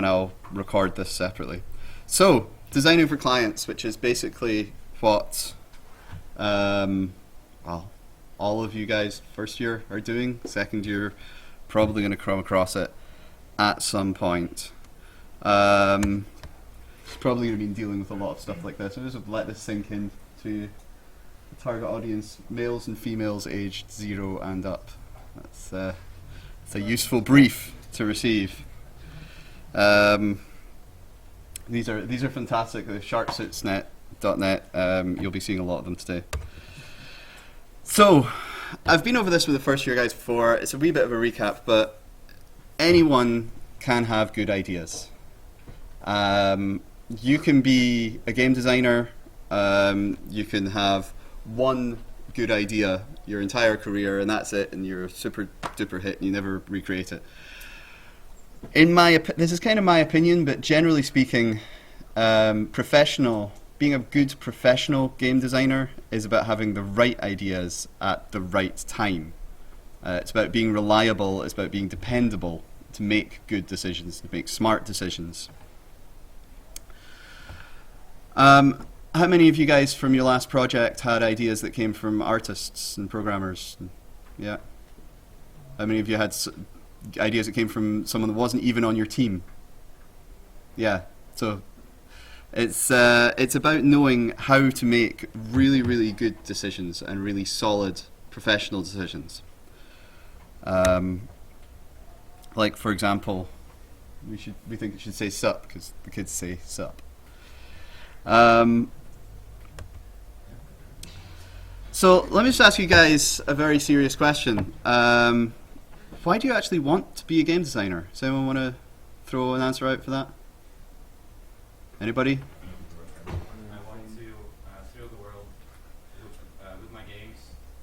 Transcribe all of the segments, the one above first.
and I'll record this separately. So, designing for clients, which is basically what well, all of you guys first year are doing. Second year, probably going to come across it at some point. Probably going to be dealing with a lot of stuff like this. So just let this sink in to the target audience, males and females aged 0 and up. That's it's a useful brief to receive. These are fantastic. The sharksuitsnet.net. You'll be seeing a lot of them today. So, I've been over this with the first year guys before. It's a wee bit of a recap, but anyone can have good ideas. You can be a game designer. You can have one good idea your entire career, and that's it, and you're a super duper hit, and you never recreate it. This is kind of my opinion, but generally speaking, being a good professional game designer is about having the right ideas at the right time. It's about being reliable, it's about being dependable to make good decisions, to make smart decisions. How many of you guys from your last project had ideas that came from artists and programmers? Yeah. How many of you had ideas that came from someone that wasn't even on your team? Yeah. So it's about knowing how to make really, really good decisions and really solid professional decisions. Like for example, we think it should say sup because the kids say sup. So let me just ask you guys a very serious question. Why do you actually want to be a game designer? Does anyone want to throw an answer out for that? Anybody? I want to fill the world with my games,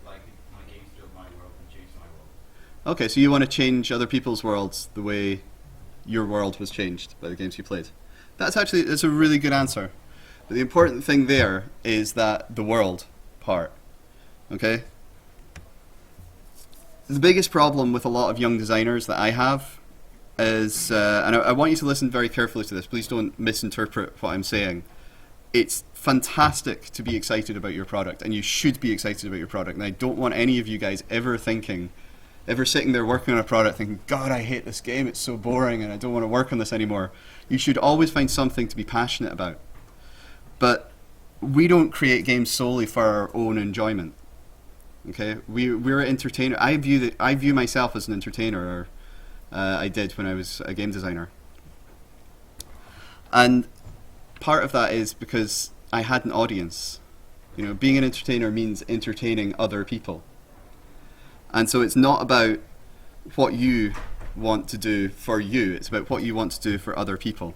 like my games fill my world and change my world. Okay, so you want to change other people's worlds the way your world was changed by the games you played. That's a really good answer. But the important thing there is that the world part. Okay? The biggest problem with a lot of young designers that I have is, and I want you to listen very carefully to this, please don't misinterpret what I'm saying. It's fantastic to be excited about your product, and you should be excited about your product, and I don't want any of you guys ever sitting there working on a product thinking, God, I hate this game, it's so boring, and I don't want to work on this anymore. You should always find something to be passionate about. But we don't create games solely for our own enjoyment. Okay, we're an entertainer. I view myself as an entertainer, or I did when I was a game designer. And part of that is because I had an audience. You know, being an entertainer means entertaining other people. And so it's not about what you want to do for you. It's about what you want to do for other people.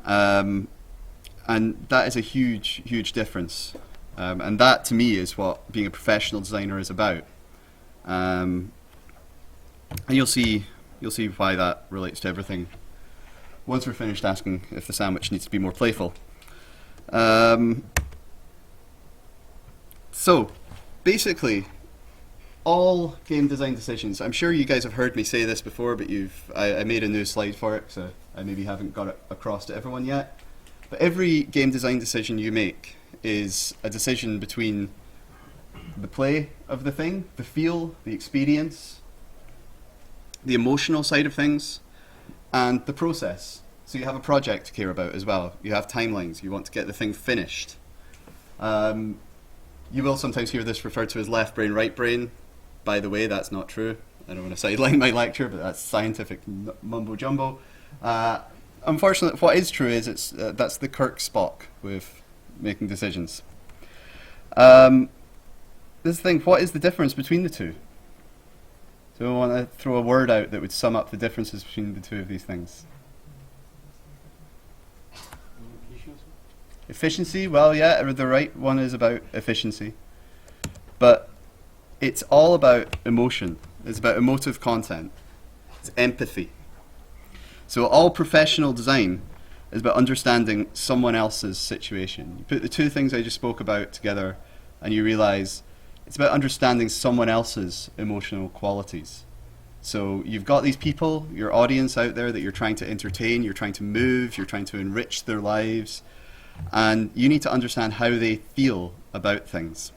And that is a huge, huge difference. And that, to me, is what being a professional designer is about. And you'll see why that relates to everything once we're finished asking if the sandwich needs to be more playful. So, basically, all game design decisions, I'm sure you guys have heard me say this before, but I made a new slide for it, so I maybe haven't got it across to everyone yet. But every game design decision you make is a decision between the play of the thing, the feel, the experience, the emotional side of things, and the process. So you have a project to care about as well. You have timelines. You want to get the thing finished. You will sometimes hear this referred to as left brain, right brain. By the way, that's not true. I don't want to sideline my lecture, but that's scientific mumbo jumbo. Unfortunately, what is true is that's the Kirk Spock with making decisions. This thing, what is the difference between the two? So I want to throw a word out that would sum up the differences between the two of these things. Efficiency, well, yeah, the right one is about efficiency. But it's all about emotion. It's about emotive content. It's empathy. So all professional design is about understanding someone else's situation. You put the two things I just spoke about together and you realize it's about understanding someone else's emotional qualities. So you've got these people, your audience out there that you're trying to entertain, you're trying to move, you're trying to enrich their lives, and you need to understand how they feel about things.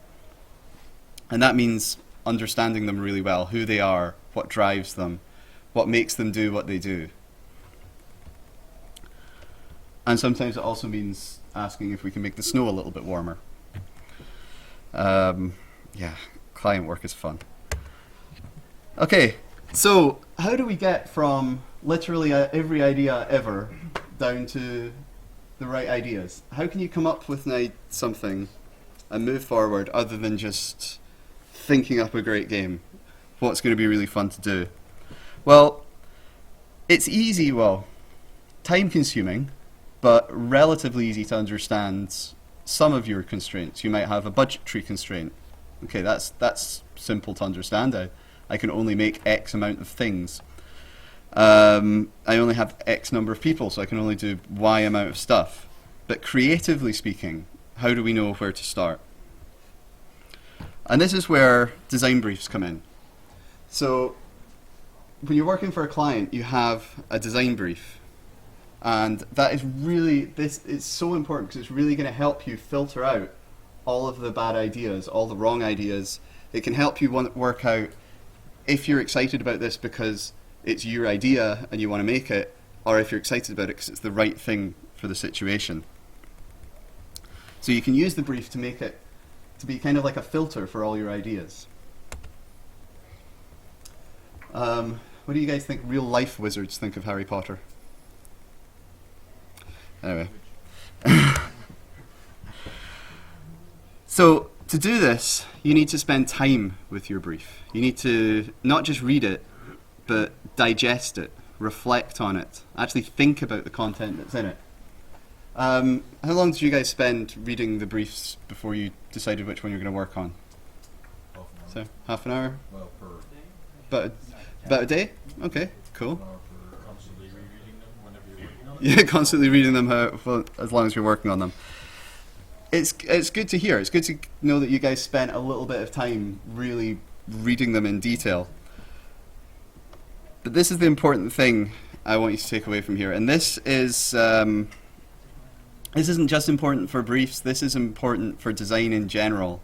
And that means understanding them really well, who they are, what drives them, what makes them do what they do. And sometimes it also means asking if we can make the snow a little bit warmer. Yeah, client work is fun. Okay, so how do we get from literally every idea ever down to the right ideas? How can you come up with something and move forward other than just thinking up a great game? What's going to be really fun to do? Well, it's easy, time consuming, but relatively easy to understand some of your constraints. You might have a budgetary constraint. Okay, that's simple to understand. I can only make X amount of things. I only have X number of people, so I can only do Y amount of stuff. But creatively speaking, how do we know where to start? And this is where design briefs come in. So when you're working for a client, you have a design brief. And that is really, it's so important because it's really going to help you filter out all of the bad ideas, all the wrong ideas. It can help you work out if you're excited about this because it's your idea and you want to make it, or if you're excited about it because it's the right thing for the situation. So you can use the brief to make it to be kind of like a filter for all your ideas. What do you guys think real life wizards think of Harry Potter? Anyway. So to do this, you need to spend time with your brief. You need to not just read it, but digest it, reflect on it, actually think about the content that's in it. How long did you guys spend reading the briefs before you decided which one you're going to work on? So, half an hour? Well, per About a day? Okay, cool. constantly rereading them whenever you're working on it. Yeah, constantly reading them as long as you're working on them. It's good to hear. It's good to know that you guys spent a little bit of time really reading them in detail. But this is the important thing I want you to take away from here. And this isn't just important for briefs. This is important for design in general.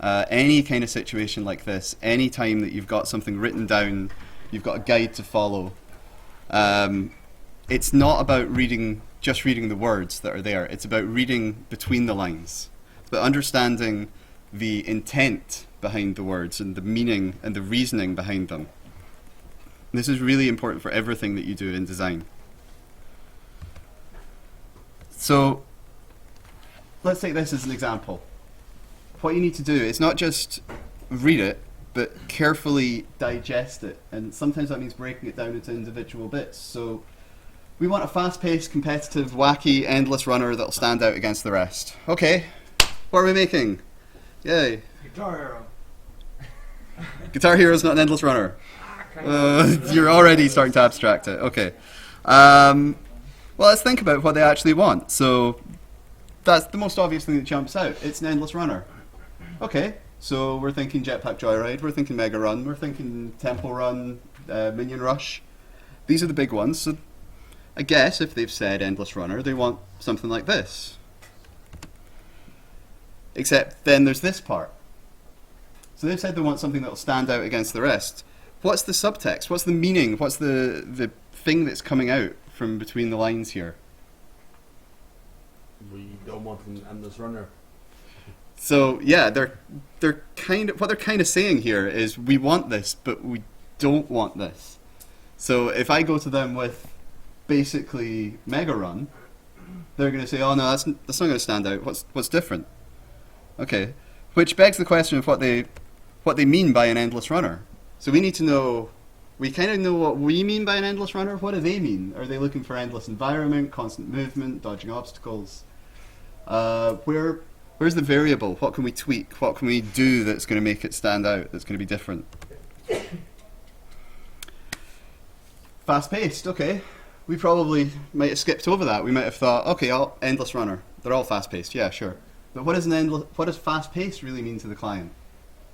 Any kind of situation like this, any time that you've got something written down, you've got a guide to follow. It's not about just reading the words that are there. It's about reading between the lines. It's about understanding the intent behind the words and the meaning and the reasoning behind them. This is really important for everything that you do in design. So let's take this as an example. What you need to do is not just read it, but carefully digest it. And sometimes that means breaking it down into individual bits. So we want a fast-paced, competitive, wacky, endless runner that'll stand out against the rest. Okay, what are we making? Yay. Guitar Hero. Guitar Hero's not an endless runner. You're already starting to abstract it. Okay. Well, let's think about what they actually want. So that's the most obvious thing that jumps out. It's an endless runner. Okay, so we're thinking Jetpack Joyride, we're thinking Mega Run, we're thinking Temple Run, Minion Rush. These are the big ones. So I guess if they've said endless runner, they want something like this. Except then there's this part. So they've said they want something that will stand out against the rest. What's the subtext? What's the meaning? What's the thing that's coming out from between the lines here? We don't want an endless runner. So yeah, they're kind of what they're kind of saying here is we want this, but we don't want this. So if I go to them with basically Mega Run, they're going to say, "Oh no, that's not going to stand out. What's different?" Okay, which begs the question of what they mean by an endless runner. So we need to know. We kind of know what we mean by an endless runner. What do they mean? Are they looking for endless environment, constant movement, dodging obstacles? Where's the variable? What can we tweak? What can we do that's going to make it stand out, that's going to be different? Fast-paced, okay. We probably might have skipped over that. We might have thought, okay, endless runner. They're all fast-paced, yeah, sure. But what does fast-paced really mean to the client?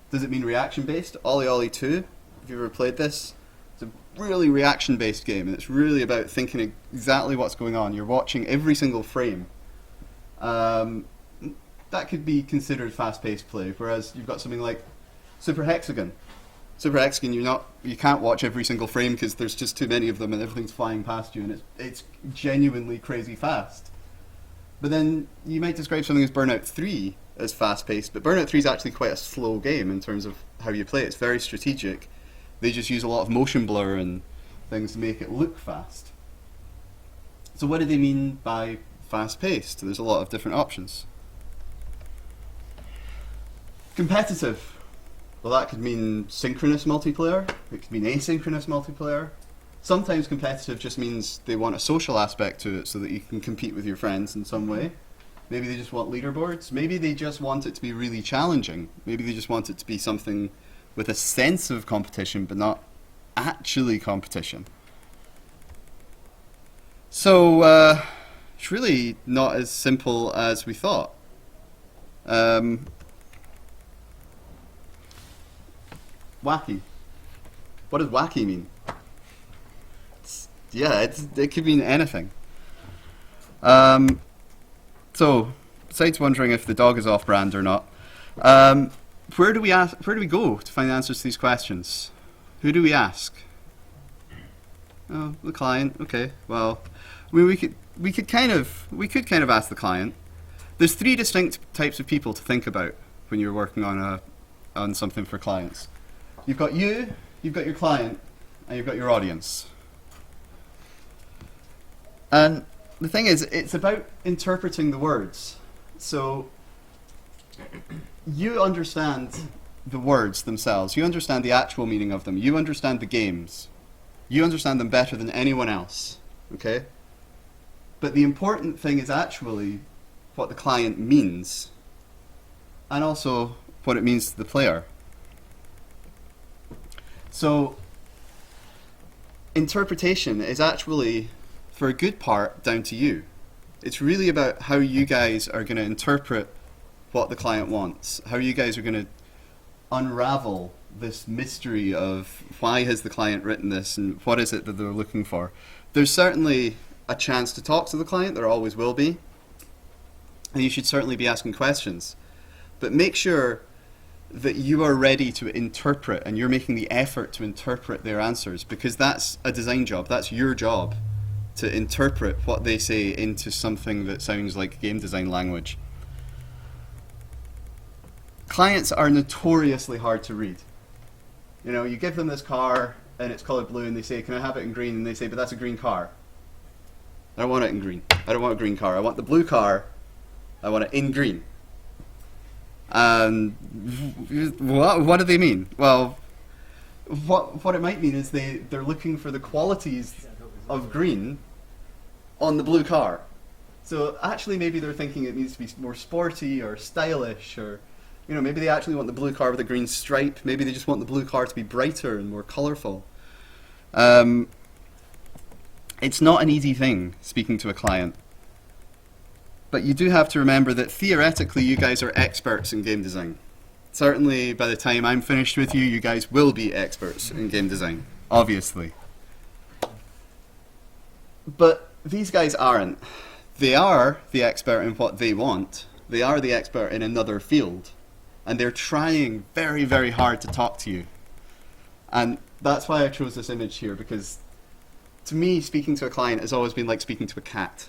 Does it mean reaction-based? Ollie Ollie 2? Have you ever played this? It's a really reaction-based game, and it's really about thinking exactly what's going on. You're watching every single frame. That could be considered fast-paced play, whereas you've got something like Super Hexagon. Super Hexagon, you can't watch every single frame because there's just too many of them and everything's flying past you, and it's genuinely crazy fast. But then you might describe something as Burnout 3 as fast-paced, but Burnout 3 is actually quite a slow game in terms of how you play it. It's very strategic. They just use a lot of motion blur and things to make it look fast. So what do they mean by fast-paced? There's a lot of different options. Competitive. Well, that could mean synchronous multiplayer. It could mean asynchronous multiplayer. Sometimes competitive just means they want a social aspect to it so that you can compete with your friends in some way. Maybe they just want leaderboards. Maybe they just want it to be really challenging. Maybe they just want it to be something with a sense of competition but not actually competition. So it's really not as simple as we thought. Wacky. What does wacky mean? It could mean anything. So, besides wondering if the dog is off-brand or not, where do we go to find answers to these questions? Who do we ask? Oh, the client. Okay. Well, we could kind of ask the client. There's 3 distinct types of people to think about when you're working on something for clients. You've got you, you've got your client, and you've got your audience. And the thing is, it's about interpreting the words. So you understand the words themselves. You understand the actual meaning of them. You understand the games. You understand them better than anyone else. Okay? But the important thing is actually what the client means, and also what it means to the player. So interpretation is actually, for a good part, down to you. It's really about how you guys are going to interpret what the client wants, how you guys are going to unravel this mystery of why has the client written this and what is it that they're looking for. There's certainly a chance to talk to the client, there always will be, and you should certainly be asking questions. But make sure that you are ready to interpret and you're making the effort to interpret their answers, because that's a design job, that's your job, to interpret what they say into something that sounds like game design language. Clients are notoriously hard to read. You know, you give them this car and it's colored blue and they say, can I have it in green? And they say, but that's a green car. I don't want it in green. I don't want a green car. I want the blue car. I want it in green. What do they mean? Well, what it might mean is they're looking for the qualities of green on the blue car. So actually maybe they're thinking it needs to be more sporty or stylish, or maybe they actually want the blue car with a green stripe. Maybe they just want the blue car to be brighter and more colourful. It's not an easy thing speaking to a client. But you do have to remember that theoretically you guys are experts in game design. Certainly by the time I'm finished with you, you guys will be experts in game design, obviously. But these guys aren't. They are the expert in what they want. They are the expert in another field. And they're trying very, very hard to talk to you. And that's why I chose this image here, because to me, speaking to a client has always been like speaking to a cat.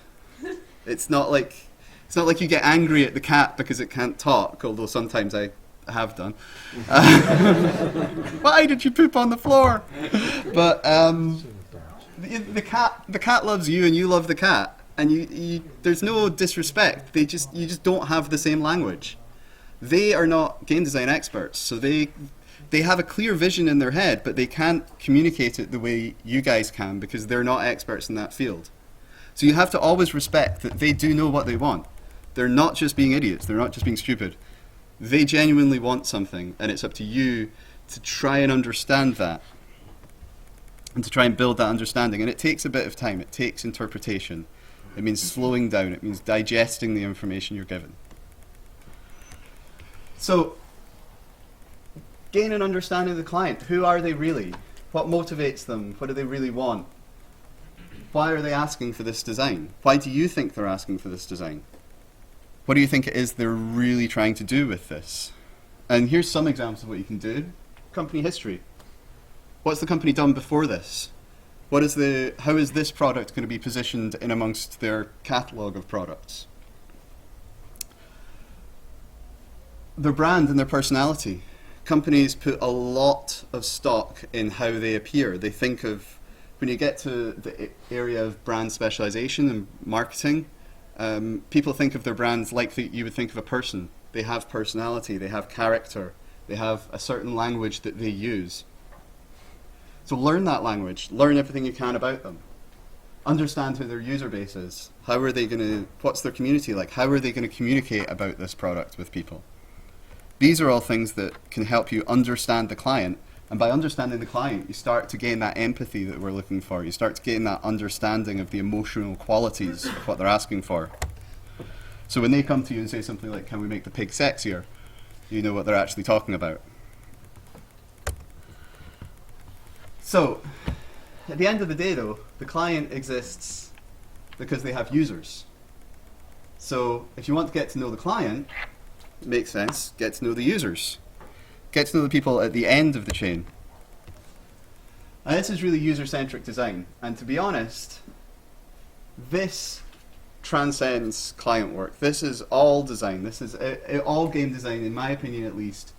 It's not like you get angry at the cat because it can't talk, although sometimes I have done. Why did you poop on the floor? But the cat loves you and you love the cat, and you there's no disrespect. You just don't have the same language. They are not game design experts, so they have a clear vision in their head, but they can't communicate it the way you guys can because they're not experts in that field. So you have to always respect that they do know what they want. They're not just being idiots. They're not just being stupid. They genuinely want something, and it's up to you to try and understand that and to try and build that understanding. And it takes a bit of time. It takes interpretation. It means slowing down. It means digesting the information you're given. So, gain an understanding of the client. Who are they really? What motivates them? What do they really want? Why are they asking for this design? Why do you think they're asking for this design? What do you think it is they're really trying to do with this? And here's some examples of what you can do. Company history. What's the company done before this? How is this product going to be positioned in amongst their catalogue of products? Their brand and their personality. Companies put a lot of stock in how they appear. They think of, when you get to the area of brand specialization and marketing, people think of their brands like you would think of a person. They have personality, they have character, they have a certain language that they use. So learn that language, learn everything you can about them. Understand who their user base is. What's their community like? How are they going to communicate about this product with people? These are all things that can help you understand the client. And by understanding the client, you start to gain that empathy that we're looking for. You start to gain that understanding of the emotional qualities of what they're asking for. So when they come to you and say something like, can we make the pig sexier? You know what they're actually talking about. So, at the end of the day though, the client exists because they have users. So, if you want to get to know the client, it makes sense, get to know the users. Get to know the people at the end of the chain. And this is really user-centric design. And to be honest, this transcends client work. This is all design. This is all game design, in my opinion at least,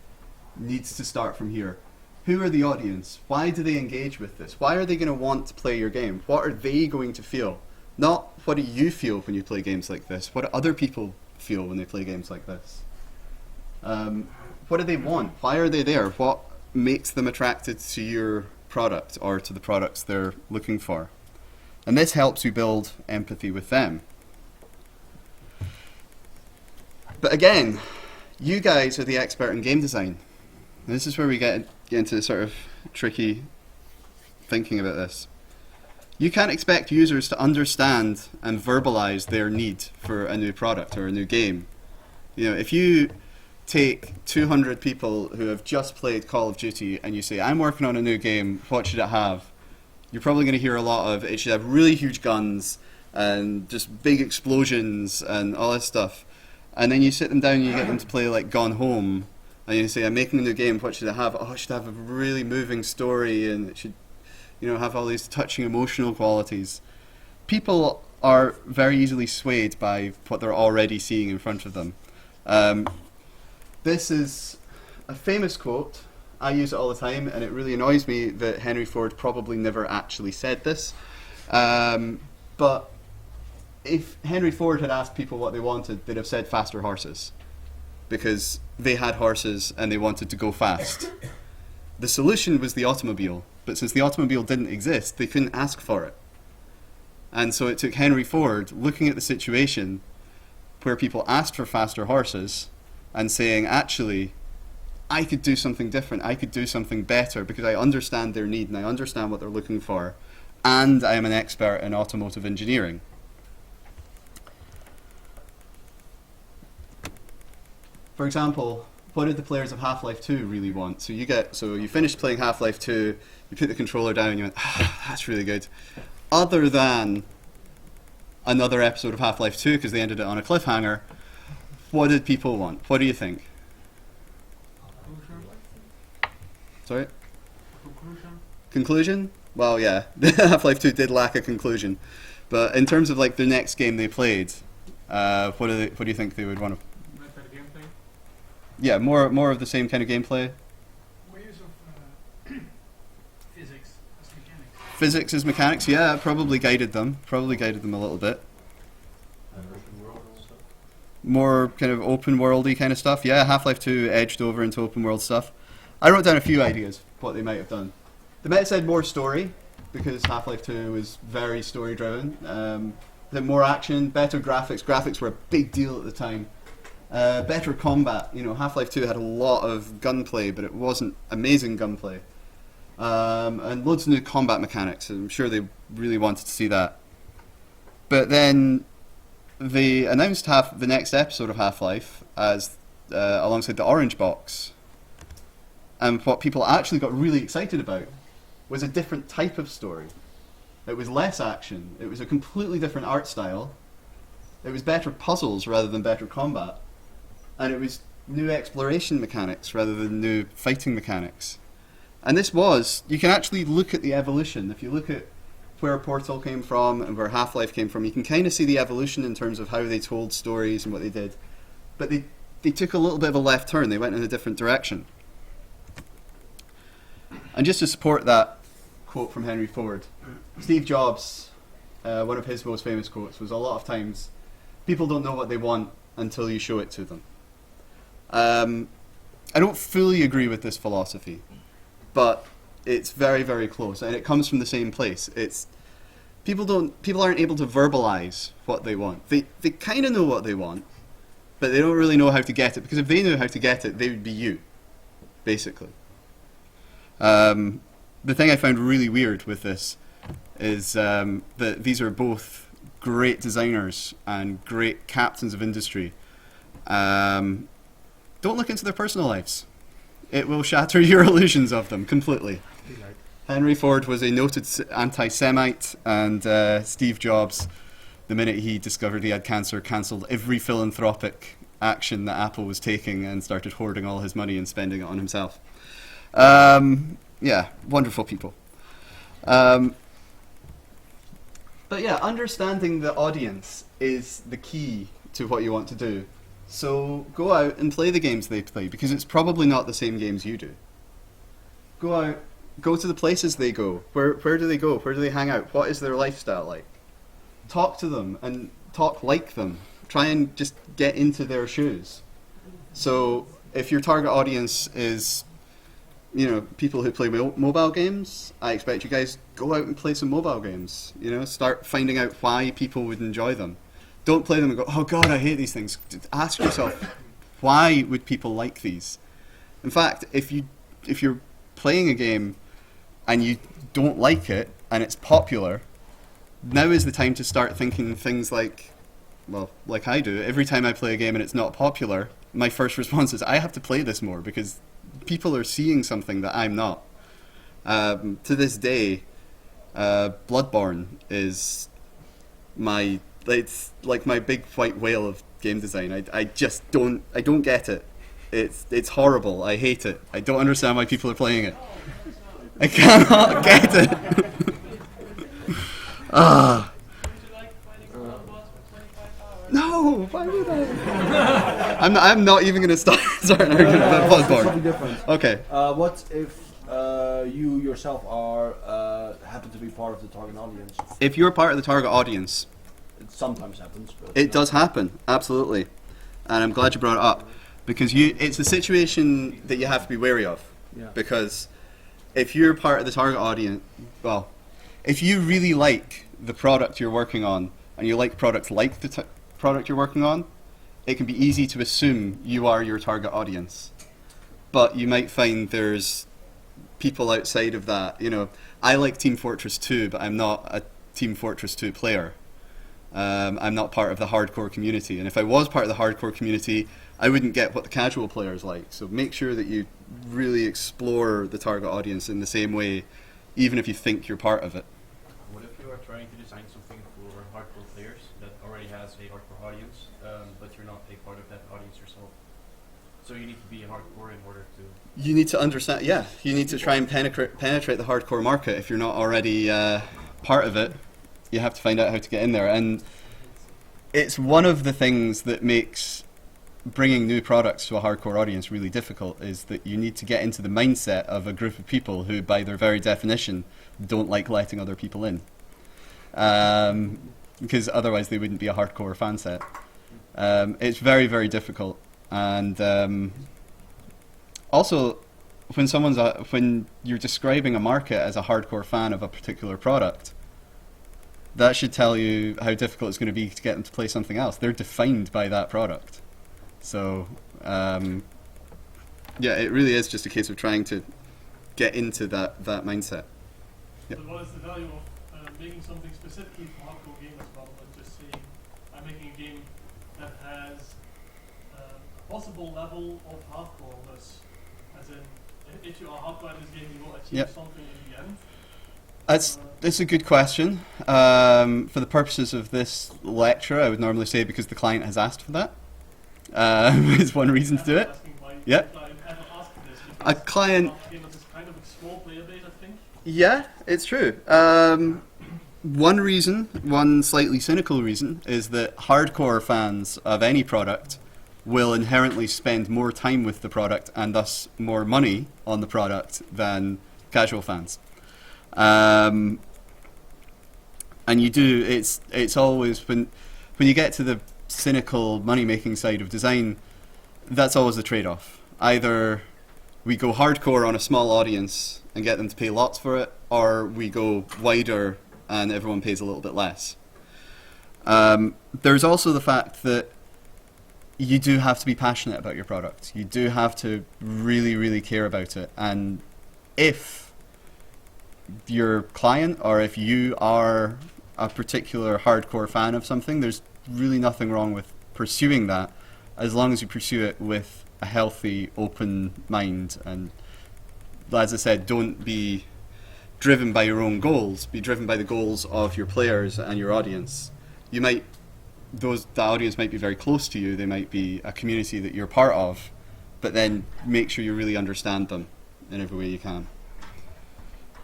needs to start from here. Who are the audience? Why do they engage with this? Why are they going to want to play your game? What are they going to feel? Not what do you feel when you play games like this? What do other people feel when they play games like this? What do they want? Why are they there? What makes them attracted to your product or to the products they're looking for? And this helps you build empathy with them. But again, you guys are the expert in game design. And this is where we get into sort of tricky thinking about this. You can't expect users to understand and verbalize their need for a new product or a new game. You know, if you take 200 people who have just played Call of Duty and you say, I'm working on a new game, what should it have? You're probably going to hear a lot of, it should have really huge guns and just big explosions and all this stuff. And then you sit them down and you get them to play like Gone Home, and you say, I'm making a new game, what should it have? Oh, it should have a really moving story, and it should, you know, have all these touching emotional qualities. People are very easily swayed by what they're already seeing in front of them. This is a famous quote. I use it all the time, and it really annoys me that Henry Ford probably never actually said this. But if Henry Ford had asked people what they wanted, they'd have said faster horses, because they had horses and they wanted to go fast. The solution was the automobile, but since the automobile didn't exist, they couldn't ask for it. And so it took Henry Ford looking at the situation where people asked for faster horses and saying, actually, I could do something different, I could do something better because I understand their need and I understand what they're looking for, and I am an expert in automotive engineering. For example, what did the players of Half-Life 2 really want? So you finish playing Half-Life 2, you put the controller down and you went, that's really good. Other than another episode of Half-Life 2, because they ended it on a cliffhanger, what did people want? What do you think? Sorry? Conclusion? Well, yeah, Half-Life 2 did lack a conclusion. But in terms of like the next game they played, what do you think they would want to... Yeah, more of the same kind of gameplay. More use of physics as mechanics. Physics as mechanics, yeah, probably guided them a little bit. And open world and stuff. More kind of open worldy kind of stuff. Yeah, Half-Life 2 edged over into open world stuff. I wrote down a few ideas of what they might have done. They might have said more story, because Half-Life 2 was very story driven. Then more action, better graphics. Graphics were a big deal at the time. Better combat. You know, Half-Life 2 had a lot of gunplay, but it wasn't amazing gunplay. And loads of new combat mechanics. I'm sure they really wanted to see that. But then they announced the next episode of Half-Life as alongside the Orange Box. And what people actually got really excited about was a different type of story. It was less action. It was a completely different art style. It was better puzzles rather than better combat. And it was new exploration mechanics rather than new fighting mechanics. And this was, you can actually look at the evolution. If you look at where Portal came from and where Half-Life came from, you can kind of see the evolution in terms of how they told stories and what they did. But they took a little bit of a left turn. They went in a different direction. And just to support that quote from Henry Ford, Steve Jobs, one of his most famous quotes was, a lot of times people don't know what they want until you show it to them. I don't fully agree with this philosophy, but it's very, very close, and it comes from the same place. It's people aren't able to verbalize what they want. They kind of know what they want, but they don't really know how to get it, because if they knew how to get it, they would be you, basically. The thing I found really weird with this is that these are both great designers and great captains of industry. Don't look into their personal lives. It will shatter your illusions of them completely. Henry Ford was a noted anti-Semite, and Steve Jobs, the minute he discovered he had cancer, cancelled every philanthropic action that Apple was taking and started hoarding all his money and spending it on himself. Yeah, wonderful people. But yeah, understanding the audience is the key to what you want to do. So go out and play the games they play, because it's probably not the same games you do. Go out, go to the places they go. Where do they go? Where do they hang out? What is their lifestyle like? Talk to them and talk like them. Try and just get into their shoes. So if your target audience is, you know, people who play mobile games, I expect you guys go out and play some mobile games. You know, start finding out why people would enjoy them. Don't play them and go, oh God, I hate these things. Ask yourself, why would people like these? In fact, if you're playing a game and you don't like it and it's popular, now is the time to start thinking things like, well, like I do. Every time I play a game and it's not popular, my first response is, I have to play this more because people are seeing something that I'm not. To this day, Bloodborne is it's like my big white whale of game design. I just don't get it. It's horrible. I hate it. I don't understand why people are playing it. I cannot get it. No, why would I? I'm not even going to start an argument about Bloodborne. Something different. Okay. What if you yourself are happen to be part of the target audience? If you're part of the target audience, It sometimes happens, but it does happen, absolutely. And I'm glad you brought it up, because it's a situation that you have to be wary of. Yeah. Because if you're part of the target audience, well, if you really like the product you're working on, and you like products like the product you're working on, it can be easy to assume you are your target audience. But you might find there's people outside of that. You know, I like Team Fortress 2, but I'm not a Team Fortress 2 player. I'm not part of the hardcore community, and if I was part of the hardcore community, I wouldn't get what the casual players like. So make sure that you really explore the target audience in the same way, even if you think you're part of it. What if you are trying to design something for hardcore players that already has a hardcore audience, but you're not a part of that audience yourself? So you need to be hardcore in order to... You need to understand, yeah, you need to try and penetrate the hardcore market. If you're not already part of it, you have to find out how to get in there. And it's one of the things that makes bringing new products to a hardcore audience really difficult, is that you need to get into the mindset of a group of people who, by their very definition, don't like letting other people in. Because otherwise they wouldn't be a hardcore fan set. It's very, very difficult. And also, when you're describing a market as a hardcore fan of a particular product, that should tell you how difficult it's going to be to get them to play something else. They're defined by that product. So, yeah, it really is just a case of trying to get into that mindset. Yep. So what is the value of making something specifically for hardcore gamers rather than just saying, I'm making a game that has a possible level of hardcoreness, as in, if you are hardcore in this game, you will achieve Yep. something in the end. That's a good question. For the purposes of this lecture, I would normally say because the client has asked for that. Is one reason to do it. Asking why Yeah. the client ever asked for this, A because client. Hardcore Gamers is kind of a small player base, I think. Yeah, it's true. One reason, one slightly cynical reason, is that hardcore fans of any product will inherently spend more time with the product and thus more money on the product than casual fans. And you do, it's always, when you get to the cynical money-making side of design, that's always the trade-off. Either we go hardcore on a small audience and get them to pay lots for it, or we go wider and everyone pays a little bit less. There's also the fact that you do have to be passionate about your product. You do have to really, really care about it. And if your client, or if you are a particular hardcore fan of something, there's really nothing wrong with pursuing that, as long as you pursue it with a healthy, open mind. And as I said, don't be driven by your own goals. Be driven by the goals of your players and your audience. You might, the audience might be very close to you. They might be a community that you're part of, but then make sure you really understand them in every way you can.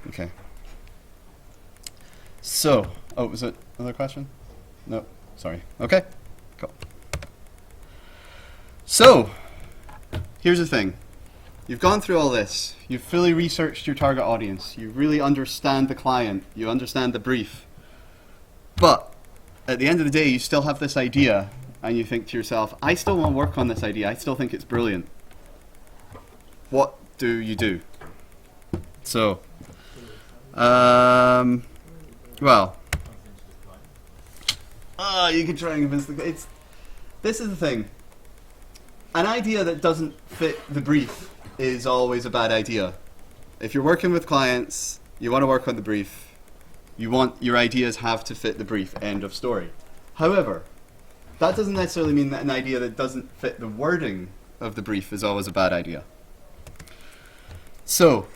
Okay. So, was it another question? No, sorry. Okay, cool. So, here's the thing. You've gone through all this. You've fully researched your target audience. You really understand the client. You understand the brief. But at the end of the day, you still have this idea, and you think to yourself, I still want to work on this idea. I still think it's brilliant. What do you do? So, well, you can try and convince the client. This is the thing. An idea that doesn't fit the brief is always a bad idea. If you're working with clients, you want to work on the brief, you want your ideas have to fit the brief, end of story. However, that doesn't necessarily mean that an idea that doesn't fit the wording of the brief is always a bad idea. So,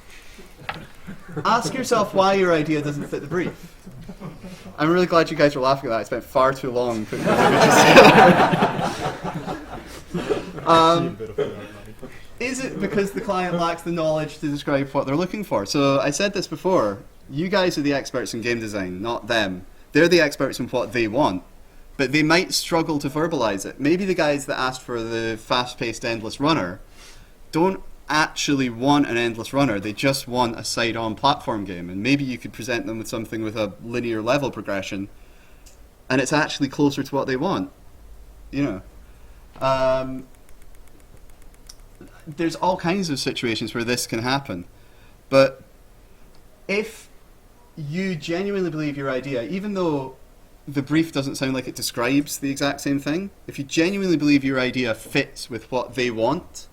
ask yourself why your idea doesn't fit the brief. I'm really glad you guys were laughing at that. I spent far too long putting those images together. Is it because the client lacks the knowledge to describe what they're looking for? So I said this before. You guys are the experts in game design, not them. They're the experts in what they want, but they might struggle to verbalize it. Maybe the guys that asked for the fast-paced endless runner don't actually want an endless runner. They just want a side-on platform game, and maybe you could present them with something with a linear level progression, and it's actually closer to what they want. You know. There's all kinds of situations where this can happen, but if you genuinely believe your idea, even though the brief doesn't sound like it describes the exact same thing, if you genuinely believe your idea fits with what they want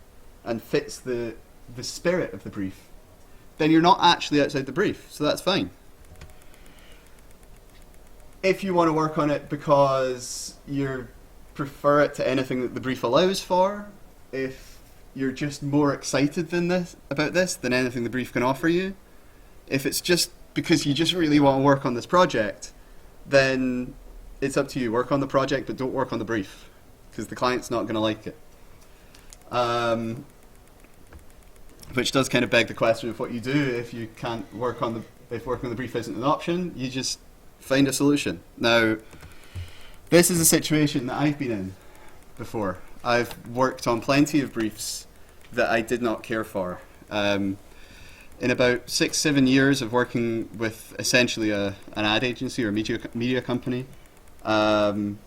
and fits the spirit of the brief, then you're not actually outside the brief, so that's fine. If you want to work on it because you prefer it to anything that the brief allows for, if you're just more excited about this than anything the brief can offer you, if it's just because you just really want to work on this project, then it's up to you. Work on the project, but don't work on the brief, because the client's not going to like it. Which does kind of beg the question of what you do if you can't work on if working on the brief isn't an option. You just find a solution. Now, this is a situation that I've been in before. I've worked on plenty of briefs that I did not care for. In about 6-7 years of working with essentially an ad agency or media company, there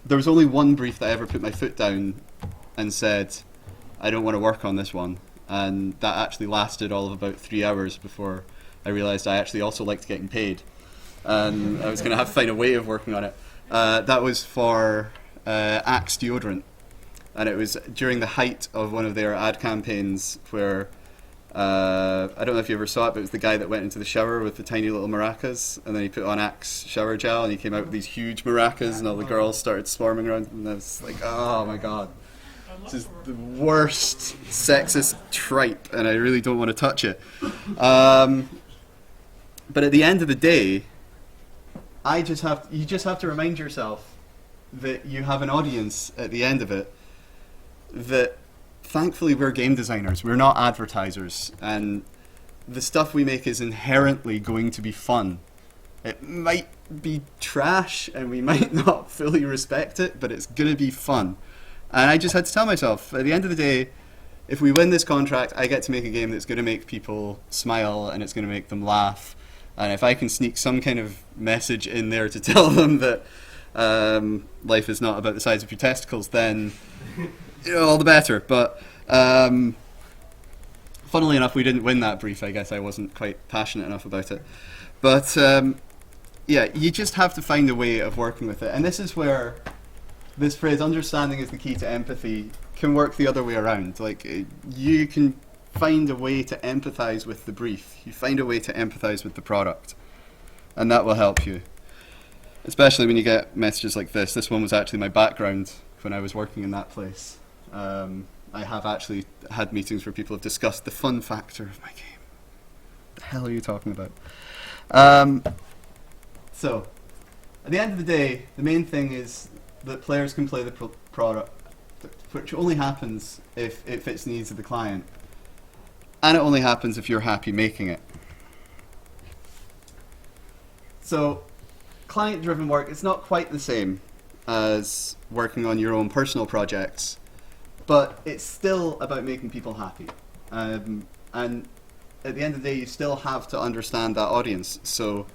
was only one brief that I ever put my foot down and said, I don't want to work on this one. And that actually lasted all of about 3 hours before I realized I actually also liked getting paid. And I was going to have to find a way of working on it. That was for Axe deodorant. And it was during the height of one of their ad campaigns where, I don't know if you ever saw it, but it was the guy that went into the shower with the tiny little maracas, and then he put on Axe shower gel, and he came out with these huge maracas, and all the girls started swarming around him, and I was like, oh my god. This is the worst sexist tripe, and I really don't want to touch it. But at the end of the day, you just have to remind yourself that you have an audience at the end of it. That thankfully we're game designers, we're not advertisers, and the stuff we make is inherently going to be fun. It might be trash and we might not fully respect it, but it's going to be fun. And I just had to tell myself, at the end of the day, if we win this contract, I get to make a game that's going to make people smile and it's going to make them laugh. And if I can sneak some kind of message in there to tell them that life is not about the size of your testicles, then all the better. But funnily enough, we didn't win that brief. I guess I wasn't quite passionate enough about it. But yeah, you just have to find a way of working with it. And this is where this phrase, understanding is the key to empathy, can work the other way around. Like, you can find a way to empathize with the brief. You find a way to empathize with the product. And that will help you. Especially when you get messages like this. This one was actually my background when I was working in that place. I have actually had meetings where people have discussed the fun factor of my game. What the hell are you talking about? So, at the end of the day, the main thing is that players can play the product, which only happens if it fits the needs of the client. And it only happens if you're happy making it. So, client-driven work, it's not quite the same as working on your own personal projects, but it's still about making people happy. And at the end of the day, you still have to understand that audience. So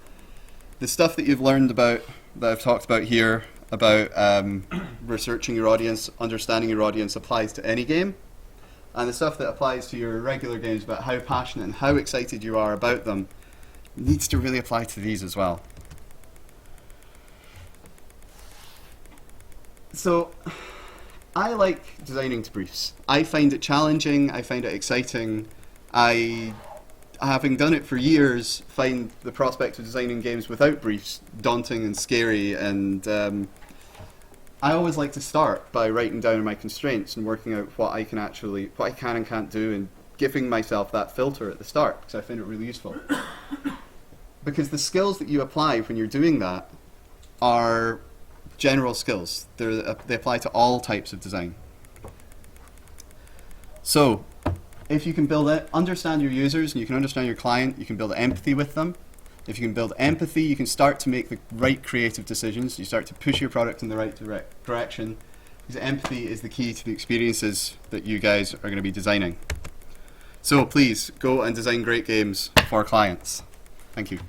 the stuff that you've learned about, that I've talked about here, about researching your audience, understanding your audience, applies to any game. And the stuff that applies to your regular games about how passionate and how excited you are about them needs to really apply to these as well. So, I like designing to briefs. I find it challenging, I find it exciting. Having done it for years, find the prospect of designing games without briefs daunting and scary, and I always like to start by writing down my constraints and working out what I can and can't do, and giving myself that filter at the start, because I find it really useful. Because the skills that you apply when you're doing that are general skills. They apply to all types of design. So, if you can understand your users and you can understand your client, you can build empathy with them. If you can build empathy, you can start to make the right creative decisions. You start to push your product in the right direction. Because empathy is the key to the experiences that you guys are going to be designing. So please, go and design great games for clients. Thank you.